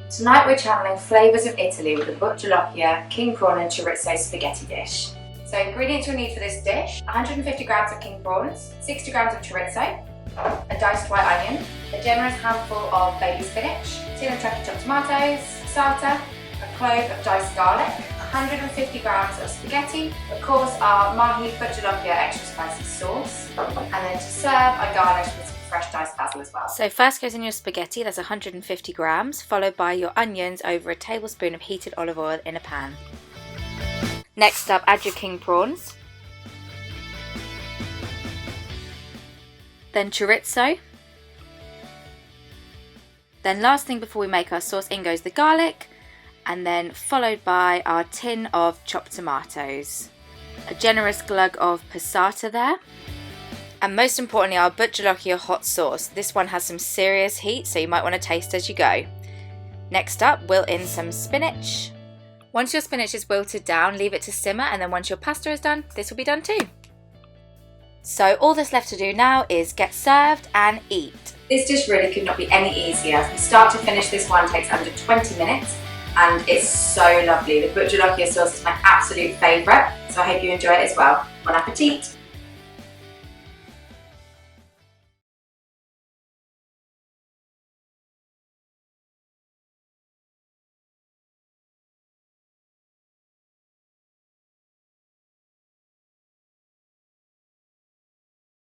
Tonight we're channeling flavours of Italy with the Bhut Jolokia, king prawn and chorizo spaghetti dish. So ingredients you'll need for this dish: 150 grams of king prawns, 60 grams of chorizo, a diced white onion, a generous handful of baby spinach, 2 chunky chopped tomatoes, passata, a clove of diced garlic, 150 grams of spaghetti, of course our MAHI Bhut Jolokia extra spicy sauce, and then to serve I garnish with some fresh diced basil as well. So first goes in your spaghetti, that's 150 grams, followed by your onions over a tablespoon of heated olive oil in a pan. Next up, add your king prawns, then chorizo, then last thing before we make our sauce, in goes the garlic, and then followed by our tin of chopped tomatoes, a generous glug of passata there, and most importantly our Bhut Jolokia hot sauce. This one has some serious heat, so you might want to taste as you go. Next up, wilt in some spinach. Once your spinach is wilted down, leave it to simmer, and then once your pasta is done, this will be done too. So all that's left to do now is get served and eat. This dish really could not be any easier. From start to finish, this one takes under 20 minutes and it's so lovely. The Bhut Jolokia sauce is my absolute favourite, so I hope you enjoy it as well. Bon appetit!